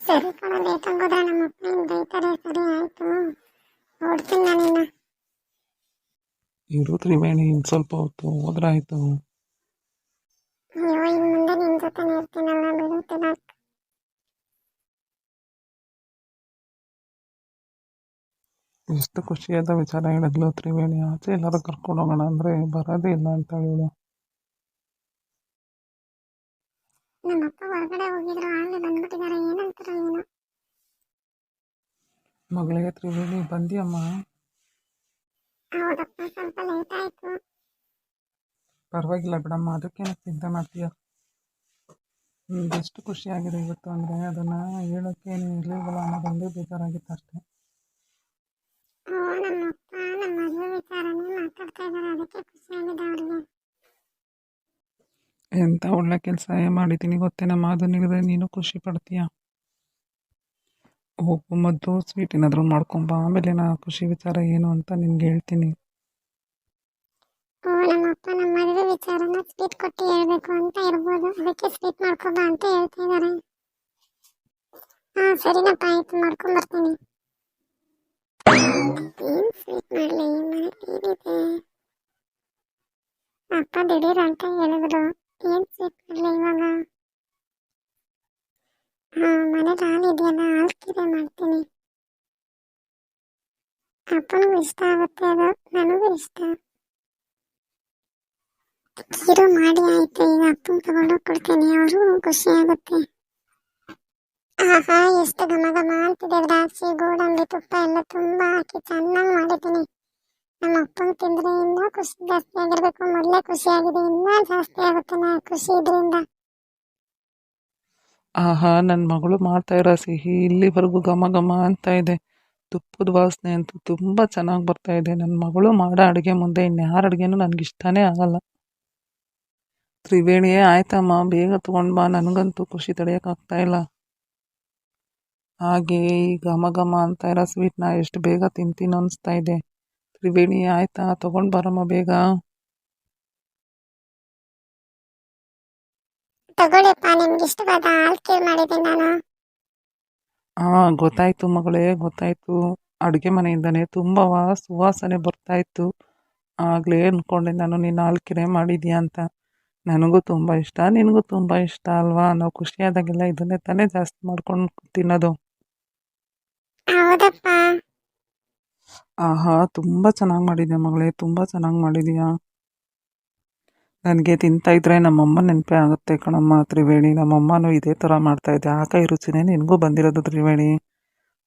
ಸರಿ ಕಣ, ಲೇಟ್ ಆಗೋದ್ರೆ ನಮ್ಮ ಅಪ್ಪ ಹಿಂಗ್ ಬೈತಾರೆ. ಸರಿ ಆಯ್ತು, ಓಡ್ತೀನಿ ನಾನಿನ್ನ. ಇರು ತ್ರಿವೇಣಿ, ಇನ್ನು ಸ್ವಲ್ಪ ಹೊತ್ತು ಹೋದ್ರಾಯ್ತು. ಅಯ್ಯೋ, ಇನ್ನು ಮುಂದೆ ನಿನ್ ಜೊತೆನೇ ಇರ್ತೀನಲ್ಲ, ಬಿಡುತ್ತಿಲ್ಲ. ಎಷ್ಟು ಖುಷಿಯಾದ ವಿಚಾರ ಹೇಳಿದ್ಲು ತ್ರಿವೇಣಿ. ಆಚೆ ಎಲ್ಲಾರು ಕರ್ಕೊಂಡು ಹೋಗೋಣ ಅಂದರೆ ಬರೋದೇ ಇಲ್ಲ ಅಂತ ಹೇಳು. ನಮ್ಮಪ್ಪ ಹೊರಗಡೆ ಹೋಗಿದ್ರು, ಆಗಲೇ ಬಂದ್ಬಿಟ್ಟಿದ್ದಾರೆ. ಏನಂತಾರ ಏನೋ. ಮಗಳೇ ತ್ರಿವೇಣಿ, ಬಂದಿಯಮ್ಮ? ಹೌದಪ್ಪ, ಸ್ವಲ್ಪ ಲೇಟ್ ಆಯ್ತು. ಪರವಾಗಿಲ್ಲ ಬಿಡಮ್ಮ, ಅದಕ್ಕೇನು ಚಿಂತೆ ಮಾಡ್ತೀಯ. ಎಷ್ಟು ಖುಷಿಯಾಗಿದೆ ಇವತ್ತು ಅಂದರೆ ಅದನ್ನು ಹೇಳೋಕ್ಕೆ ನೀನು ಇರಲಿಲ್ವಲ್ಲ ಅನ್ನೋದೊಂದೇ ಬೇಜಾರಾಗಿತ್ತು ಅಷ್ಟೇ. ನಮ್ಮಪ್ಪ ನಮ್ಮ ಮದುವೆ ವಿಚಾರನೇ ಮಾತಾಡ್ತಾ ಇದ್ದಾರೆ, ಅದಕ್ಕೆ ಖುಷಿಯಾಗಿದೆ ಅವ್ರಿಗೆ. ಎಂಥ ಒಳ್ಳೆ ಕೆಲಸ ಮಾಡಿದ್ದೀನಿ ಗೊತ್ತೇನಮ್ಮ, ಅದನ್ನ ಹೇಳಿದ್ರೆ ನೀನು ಖುಷಿ ಪಡ್ತೀಯ. ಹೋಗು, ಮೊದಲು ಸ್ವೀಟ್ ಏನಾದರೂ ಮಾಡ್ಕೊಂಬ, ಆಮೇಲೆ ನಾ ಖುಷಿ ವಿಚಾರ ಏನು ಅಂತ ನಿನ್ಗೆ ಹೇಳ್ತೀನಿ. ನಮ್ಮಪ್ಪ ನಮ್ಮ ಮದುವೆ ವಿಚಾರನ ಸ್ವೀಟ್ ಕೊಟ್ಟು ಹೇಳ್ಬೇಕು ಅಂತ ಇರ್ಬೋದು, ಅದಕ್ಕೆ ಸ್ವೀಟ್ ಮಾಡ್ಕೊಬಾ ಅಂತ ಹೇಳ್ತಾ ಇದ್ದಾರೆ. ಸರಿನಪ್ಪ, ಆಯ್ತು, ಮಾಡ್ಕೊಂಬರ್ತೀನಿ. ಏನ್ ಸ್ವೀಟ್ ಮಾಡಲಿ, ಮನೆ ಟಿವಿದೆ. ಅಪ್ಪ ದಿಢೀರ್ ಅಂತ ಹೇಳಿದ್ರು, ಏನ್ ಸ್ವೀಟ್ ಮಾಡಲಿ ಇವಾಗ? ಮನೇಲಿ ಹಾಲು ಇದೆಯಲ್ಲ, ಹಾಲು ಕೀರೆ ಮಾಡ್ತೀನಿ. ಅಪ್ಪನಿಗೂ ಇಷ್ಟ ಆಗುತ್ತೆ ಅದು, ನನಗೂ ಇಷ್ಟ. ಕೀರು ಮಾಡಿ ಆಯ್ತು, ಈಗ ಅಪ್ಪನ ತಗೊಂಡೋಗಿ ಕೊಡ್ತೀನಿ, ಅವರು ಖುಷಿ ಆಗುತ್ತೆ. ಎಷ್ಟು ಘಮ ಘಮ ಅಂತಿದೆ. ದ್ರಾಕ್ಷಿ, ಗೋಡಂಬಿ, ತುಪ್ಪ ಎಲ್ಲ ತುಂಬಾ ಹಾಕಿ ಚೆನ್ನಾಗಿ ಮಾಡಿದ್ದೀನಿ. ನಮ್ಮ ಅಪ್ಪನ ತಿಂದ್ರೆ ಇನ್ನೂ ಖುಷಿ ಜಾಸ್ತಿ ಆಗಿರ್ಬೇಕು. ಮೊದಲೇ ಖುಷಿ ಆಗಿದೆ, ಇನ್ನೂ ಜಾಸ್ತಿ ಆಗುತ್ತೆ ಖುಷಿ ಇದರಿಂದ. ನನ್ನ ಮಗಳು ಮಾಡ್ತಾ ಇರೋ ಸಿಹಿ ಇಲ್ಲಿವರೆಗೂ ಘಮ ಘಮ ಅಂತ ಇದೆ. ತುಪ್ಪದ ವಾಸನೆ ಅಂತೂ ತುಂಬ ಚೆನ್ನಾಗಿ ಬರ್ತಾ ಇದೆ. ನನ್ನ ಮಗಳು ಮಾಡೋ ಅಡುಗೆ ಮುಂದೆ ಇನ್ಯಾರ ಅಡುಗೆನೂ ನನಗೆ ಇಷ್ಟನೇ ಆಗಲ್ಲ. ತ್ರಿವೇಣಿಯೇ, ಆಯ್ತಮ್ಮ, ಬೇಗ ತೊಗೊಂಡು ಬಾ, ನನಗಂತೂ ಖುಷಿ ತಡೆಯೋಕ್ಕಾಗ್ತಾ ಇಲ್ಲ. ಹಾಗೆ ಈ ಘಮ ಘಮ ಅಂತ ಇರೋ ಸ್ವೀಟ್ನ ಎಷ್ಟು ಬೇಗ ತಿಂತೀನೋ ಅನಿಸ್ತಾ ಇದೆ. ತ್ರಿವೇಣಿ, ಆಯ್ತಾ, ತೊಗೊಂಡು ಬರಮ್ಮ ಬೇಗ. ತಗೊಳ್ಳಿಪ್ಪ, ನಿಮ್ಗೆ ಇಷ್ಟವಾದ ಹಾಲು ಕೀರ್ ಮಾಡಿದ್ದೀನಿ ನಾನು. ಗೊತ್ತಾಯ್ತು ಮಗಳೇ, ಗೊತ್ತಾಯ್ತು. ಅಡುಗೆ ಮನೆಯಿಂದನೇ ತುಂಬ ಸುವಾಸನೆ ಬರ್ತಾ ಇತ್ತು. ಆಗಲೇ ಅಂದ್ಕೊಂಡೆ ನಾನು ನೀನು ಹಾಲ್ಕೆರೆ ಮಾಡಿದ್ಯಾ ಅಂತ. ನನಗೂ ತುಂಬ ಇಷ್ಟ, ನಿನಗೂ ತುಂಬ ಇಷ್ಟ ಅಲ್ವಾ? ನಾವು ಖುಷಿಯಾದಾಗೆಲ್ಲ ಇದನ್ನೇ ತಾನೇ ಜಾಸ್ತಿ ಮಾಡ್ಕೊಂಡು ತಿನ್ನೋದು. ಹೌದಪ್ಪ. ತುಂಬ ಚೆನ್ನಾಗಿ ಮಾಡಿದ್ಯಾ ಮಗಳೇ, ತುಂಬ ಚೆನ್ನಾಗಿ ಮಾಡಿದೀಯಾ. ನನಗೆ ತಿಂತಾ ಇದ್ರೆ ನಮ್ಮಮ್ಮ ನೆನಪೇ ಆಗುತ್ತೆ ಕಣಮ್ಮ ತ್ರಿವೇಣಿ. ನಮ್ಮಮ್ಮನೂ ಇದೇ ಥರ ಮಾಡ್ತಾಯಿದ್ದೆ. ಆ ಕೈ ರುಚಿನೇ ನಿನಗೂ ಬಂದಿರೋದು ತ್ರಿವೇಣಿ.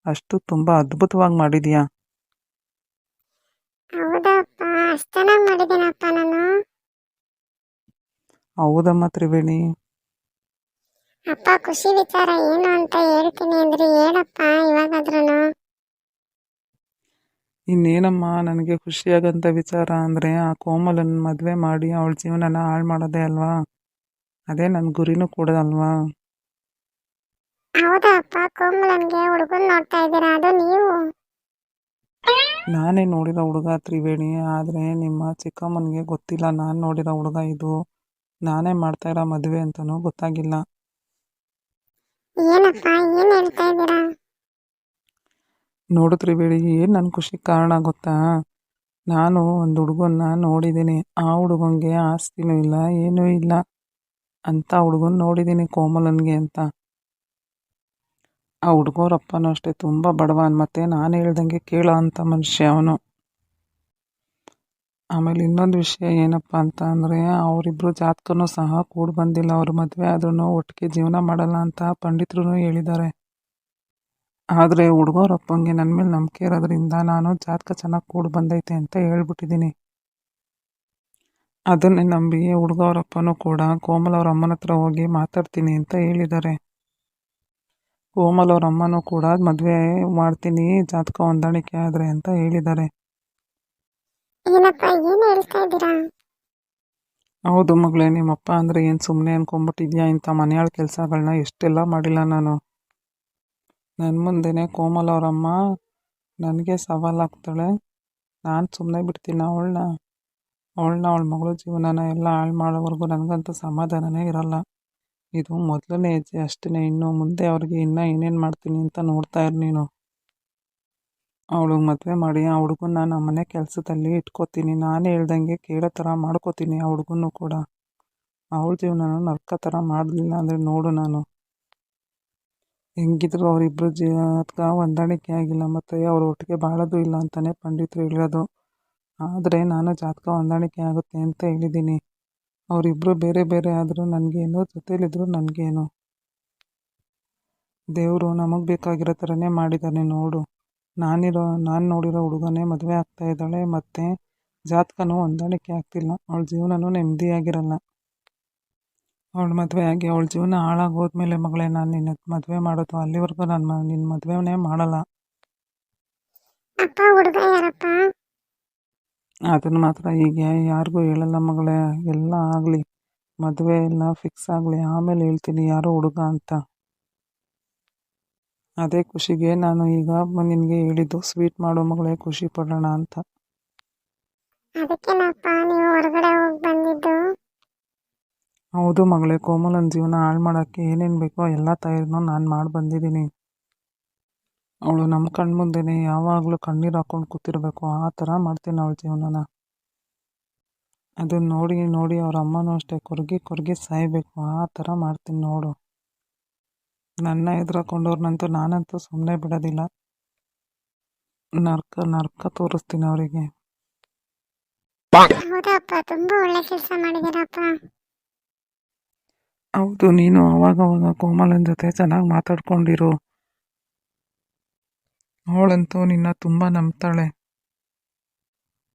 ಅಷ್ಟು ತುಂಬ ಅದ್ಭುತವಾಗಿ ಮಾಡಿದೀಯಾ. ಹೌದಪ್ಪ, ಅಷ್ಟು ಚೆನ್ನಾಗಿ ಮಾಡಿದ್ದೀನಪ್ಪ ನಾನು. ಹೌದಮ್ಮ ತ್ರಿವೇಣಿ. ಅಪ್ಪ, ಖುಷಿ ವಿಚಾರ ಏನು ಅಂತ ಹೇಳ್ತೀನಿ ಅಂದ್ರೆ ಹೇಳಪ್ಪ ಇವಾಗಾದ್ರೂ. ಇನ್ನೇನಮ್ಮ, ನನಗೆ ಖುಷಿಯಾಗಂಥ ವಿಚಾರ ಅಂದರೆ ಆ ಕೋಮಲನ ಮದುವೆ ಮಾಡಿ ಅವಳ ಜೀವನನ ಹಾಳು ಮಾಡೋದೇ ಅಲ್ವಾ. ಅದೇ ನನ್ನ ಗುರಿನೂ ಕೂಡ ಅಲ್ವಾ. ಹೌದಾ ಅಪ್ಪ, ಕೋಮಲನ್ಗೆ ಹುಡುಗನ್ ನೋಡ್ತಾ ಇದ್ದೀರಾ? ಅದು ನೀವು? ನಾನೇ ನೋಡಿರೋ ಹುಡುಗ ತ್ರಿವೇಣಿ, ಆದರೆ ನಿಮ್ಮ ಚಿಕ್ಕಮ್ಮನಿಗೆ ಗೊತ್ತಿಲ್ಲ ನಾನು ನೋಡಿರೋ ಹುಡುಗ ಇದು. ನಾನೇ ಮಾಡ್ತಾ ಇರೋ ಮದುವೆ ಅಂತಲೂ ಗೊತ್ತಾಗಿಲ್ಲ. ಏನಪ್ಪ, ಏನು ಹೇಳ್ತಾ ಇದ್ದೀರಾ? ನೋಡು ತ್ರಿವೇಣಿ, ಏನು ನನ್ನ ಖುಷಿಗೆ ಕಾರಣ ಗೊತ್ತಾ? ನಾನು ಒಂದು ಹುಡುಗನ್ನ ನೋಡಿದ್ದೀನಿ. ಆ ಹುಡುಗನಿಗೆ ಆಸ್ತಿನೂ ಇಲ್ಲ, ಏನೂ ಇಲ್ಲ. ಅಂಥ ಹುಡುಗನ ನೋಡಿದ್ದೀನಿ ಕೋಮಲನ್ಗೆ ಅಂತ. ಆ ಹುಡುಗರಪ್ಪನೂ ಅಷ್ಟೇ ತುಂಬ ಬಡವನ್, ಮತ್ತು ನಾನು ಹೇಳ್ದಂಗೆ ಕೇಳೋ ಅಂಥ ಮನುಷ್ಯ ಅವನು. ಆಮೇಲೆ ಇನ್ನೊಂದು ವಿಷಯ ಏನಪ್ಪ ಅಂತ ಅಂದರೆ, ಅವರಿಬ್ಬರು ಜಾತಕನೂ ಸಹ ಕೂಡಿ ಬಂದಿಲ್ಲ. ಅವ್ರ ಮದುವೆ ಆದ್ರೂ ಒಟ್ಟಿಗೆ ಜೀವನ ಮಾಡಲ್ಲ ಅಂತ ಪಂಡಿತರು ಹೇಳಿದ್ದಾರೆ. ಆದರೆ ಹುಡುಗರಪ್ಪಂಗೆ ನನ್ನ ಮೇಲೆ ನಂಬಿಕೆ ಇರೋದ್ರಿಂದ ನಾನು ಜಾತಕ ಚೆನ್ನಾಗಿ ಕೂಡಿ ಬಂದೈತೆ ಅಂತ ಹೇಳ್ಬಿಟ್ಟಿದ್ದೀನಿ. ಅದನ್ನೇ ನಂಬಿ ಹುಡುಗರಪ್ಪನೂ ಕೂಡ ಕೋಮಲ್ ಅವ್ರ ಅಮ್ಮನ ಹತ್ರ ಹೋಗಿ ಮಾತಾಡ್ತೀನಿ ಅಂತ ಹೇಳಿದ್ದಾರೆ. ಕೋಮಲ್ ಅವ್ರ ಅಮ್ಮನೂ ಕೂಡ ಮದುವೆ ಮಾಡ್ತೀನಿ ಜಾತಕ ಹೊಂದಾಣಿಕೆ ಆದರೆ ಅಂತ ಹೇಳಿದ್ದಾರೆ. ಏನಪ್ಪ, ಏನು ಹೇಳ್ತಾ ಇದ್ದೀರಾ? ಹೌದು ಮಗಳೇ, ನಿಮ್ಮಪ್ಪ ಅಂದರೆ ಏನು ಸುಮ್ಮನೆ ಅಂದ್ಕೊಂಬಿಟ್ಟಿದ್ಯಾ? ಇಂಥ ಮನೆಯಾಳ ಕೆಲಸಗಳನ್ನ ಎಷ್ಟೆಲ್ಲ ಮಾಡಿಲ್ಲ ನಾನು. ನನ್ನ ಮುಂದೆನೇ ಕೋಮಲ್ ಅವರಮ್ಮ ನನಗೆ ಸವಾಲಾಗ್ತಾಳೆ. ನಾನು ಸುಮ್ಮನೆ ಬಿಡ್ತೀನಿ ಅವಳ ಮಗಳ ಜೀವನನ ಎಲ್ಲ ಹಾಳು ಮಾಡೋವರೆಗೂ ನನಗಂತೂ ಸಮಾಧಾನನೇ ಇರಲ್ಲ. ಇದು ಮೊದಲನೇ ಹೆಜ್ಜೆ ಅಷ್ಟೇ. ಇನ್ನು ಮುಂದೆ ಅವ್ರಿಗೆ ಇನ್ನೂ ಏನೇನು ಮಾಡ್ತೀನಿ ಅಂತ ನೋಡ್ತಾ ಇರು ನೀನು. ಅವಳಿಗೆ ಮದುವೆ ಮಾಡಿ ಆ ಹುಡುಗನ್ನ ನಮ್ಮ ಮನೆ ಕೆಲಸದಲ್ಲಿ ಇಟ್ಕೋತೀನಿ. ನಾನು ಹೇಳ್ದಂಗೆ ಕೇಳೋ ಥರ ಮಾಡ್ಕೋತೀನಿ ಆ ಹುಡುಗನೂ ಕೂಡ. ಅವಳ ಜೀವನನ ನರ್ಕ ಥರ ಮಾಡಲಿಲ್ಲ ಅಂದರೆ ನೋಡು ನಾನು. ಹೆಂಗಿದ್ರು ಅವರಿಬ್ಬರು ಜಾತಕ ಹೊಂದಾಣಿಕೆ ಆಗಿಲ್ಲ, ಮತ್ತು ಅವ್ರು ಒಟ್ಟಿಗೆ ಬಾಳೋದು ಇಲ್ಲ ಅಂತಲೇ ಪಂಡಿತರು ಹೇಳಿರೋದು. ಆದರೆ ನಾನು ಜಾತಕ ಹೊಂದಾಣಿಕೆ ಆಗುತ್ತೆ ಅಂತ ಹೇಳಿದ್ದೀನಿ. ಅವರಿಬ್ಬರು ಬೇರೆ ಬೇರೆ ಆದರೂ ನನಗೇನು, ಜೊತೇಲಿದ್ರು ನನಗೇನು. ದೇವರು ನಮಗೆ ಬೇಕಾಗಿರೋ ಥರನೇ ಮಾಡಿದ್ದಾನೆ ನೋಡು. ನಾನು ನೋಡಿರೋ ಹುಡುಗನೇ ಮದುವೆ ಆಗ್ತಾ ಇದ್ದಾಳೆ, ಮತ್ತು ಜಾತಕನೂ ಹೊಂದಾಣಿಕೆ ಆಗ್ತಿಲ್ಲ. ಅವಳ ಜೀವನನೂ ನೆಮ್ಮದಿಯಾಗಿರಲ್ಲ. ಅವಳು ಮದುವೆ ಆಗಿ ಅವಳ ಜೀವನ ಹಾಳಾಗೋದ್ಮೇಲೆ ಮಗಳೇ ನಾನು ನಿನ್ನ ಮದುವೆ ಮಾಡೋದು. ಅಲ್ಲಿವರೆಗೂ ನಾನು ನಿನ್ನ ಮದುವೆನೇ ಮಾಡಲ್ಲ. ಅಪ್ಪ, ಹುಡುಗ ಯಾರಪ್ಪ? ಅದನ್ನು ಮಾತ್ರ ಈಗ ಯಾರಿಗೂ ಹೇಳಲ್ಲ ಮಗಳೇ. ಎಲ್ಲ ಆಗಲಿ, ಮದುವೆ ಎಲ್ಲ ಫಿಕ್ಸ್ ಆಗಲಿ, ಆಮೇಲೆ ಹೇಳ್ತೀನಿ ಯಾರೋ ಹುಡುಗ ಅಂತ. ಅದೇ ಖುಷಿಗೆ ನಾನು ಈಗ ನಿನಗೆ ಹೇಳಿದ್ದು, ಸ್ವೀಟ್ ಮಾಡೋ ಮಗಳೇ, ಖುಷಿ ಪಡೋಣ ಅಂತ. ಅದಕ್ಕೇನಪ್ಪ ನೀವು ಹೊರಗಡೆ ಹೋಗಿ ಬಂದಿದ್ದು? ಹೌದು ಮಗಳೇ, ಕೋಮಲನ ಜೀವನ ಹಾಳು ಮಾಡೋಕ್ಕೆ ಏನೇನು ಬೇಕೋ ಎಲ್ಲ ತಯಾರಿನೂ ನಾನು ಮಾಡಿ ಬಂದಿದ್ದೀನಿ. ಅವಳು ನಮ್ಮ ಕಣ್ಮುಂದೆನೇ ಯಾವಾಗಲೂ ಕಣ್ಣೀರು ಹಾಕ್ಕೊಂಡು ಕೂತಿರ್ಬೇಕು, ಆ ಥರ ಮಾಡ್ತೀನಿ ಅವಳ ಜೀವನನ. ಅದನ್ನು ನೋಡಿ ನೋಡಿ ಅವ್ರ ಅಮ್ಮನೂ ಅಷ್ಟೇ ಕೊರಗಿ ಕೊರಗಿ ಸಾಯಬೇಕು, ಆ ಥರ ಮಾಡ್ತೀನಿ ನೋಡು. ನನ್ನ ಎದುರಾಕೊಂಡವ್ರನ್ನಂತೂ ನಾನಂತೂ ಸುಮ್ಮನೆ ಬಿಡೋದಿಲ್ಲ. ನರ್ಕ ತೋರಿಸ್ತೀನಿ ಅವರಿಗೆ. ಹೌದಪ್ಪ, ತುಂಬಾ ಒಳ್ಳೆ ಕೆಲಸ ಮಾಡಿದ್ದೀರಪ್ಪ. ಹೌದು, ನೀನು ಅವಾಗವಾಗ ಕೋಮಲನ ಜೊತೆ ಚೆನ್ನಾಗಿ ಮಾತಾಡ್ಕೊಂಡಿರು. ಅವಳಂತೂ ನಿನ್ನ ತುಂಬ ನಂಬ್ತಾಳೆ.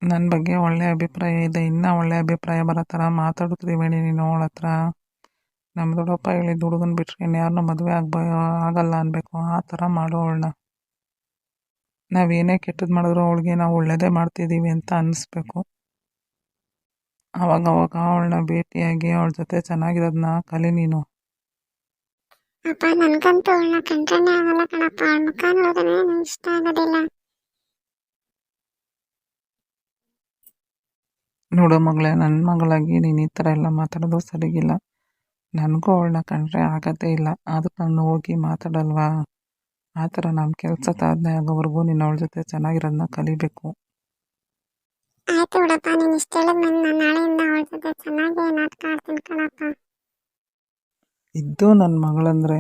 ನನ್ನ ಬಗ್ಗೆ ಒಳ್ಳೆಯ ಅಭಿಪ್ರಾಯ ಇದೆ. ಇನ್ನೂ ಒಳ್ಳೆಯ ಅಭಿಪ್ರಾಯ ಬರೋ ಥರ ಮಾತಾಡ್ತೀವಿ ನೀನು ಅವಳ ಹತ್ರ. ನಮ್ಮ ದೊಡ್ಡಪ್ಪ ಹೇಳಿದ ಹುಡುಗನ ಬಿಟ್ಟರೆ ಇನ್ಯಾರನ್ನೂ ಮದುವೆ ಆಗಲ್ಲ ಅನ್ಬೇಕು, ಆ ಥರ ಮಾಡೋ ಅವಳನ್ನ. ನಾವೇನೇ ಕೆಟ್ಟದ್ದು ಮಾಡಿದ್ರು ಅವಳಿಗೆ ನಾವು ಒಳ್ಳೆಯದೇ ಮಾಡ್ತಿದ್ದೀವಿ ಅಂತ ಅನ್ನಿಸ್ಬೇಕು. ಅವಾಗವಾಗ ಅವಳನ್ನ ಭೇಟಿಯಾಗಿ ಅವಳ ಜೊತೆ ಚೆನ್ನಾಗಿರೋದನ್ನ ಕಲಿ ನೀನು. ಅಪ್ಪ, ನನ್ಗಂತೂ ಅವಳನ್ನ ಕಂಡ್ರೇನೆ ಆಗಲ್ಲ ಕಣಪ್ಪ. ಅವಳ ಮುಖ ನೋಡಿದ್ರೆ ನಂಗೆ ಇಷ್ಟ ಆಗೋದಿಲ್ಲ. ನೋಡೋ ಮಗಳೇ, ನನ್ನ ಮಗಳಾಗಿ ನೀನು ಈ ಥರ ಎಲ್ಲ ಮಾತಾಡೋದು ಸರಿಗಿಲ್ಲ. ನನಗೂ ಅವಳನ್ನ ಕಂಡ್ರೆ ಆಗೋದೇ ಇಲ್ಲ, ಅದಕ್ಕೆ ನಾನು ಹೋಗಿ ಮಾತಾಡಲ್ವಾ. ಆ ಥರ ನಮ್ಮ ಕೆಲಸ ಸಾಧನೆ ಆಗೋವರೆಗೂ ನೀನು ಅವಳ ಜೊತೆ ಚೆನ್ನಾಗಿರೋದನ್ನ ಕಲಿಬೇಕು. ಆಯ್ತು ಬಿಡಪ್ಪ, ನೀನು ಇಷ್ಟ ಹೇಳಿದ್ಮೇಲೆ ನಾನು ನಾಳೆಯಿಂದ ಅವಳ ಜೊತೆ ಚೆನ್ನಾಗಿ ನಾಟಕ ಆಡ್ತೀನಿ ಕಣಪ್ಪ. ಇದ್ದು ನನ್ನ ಮಗಳಂದರೆ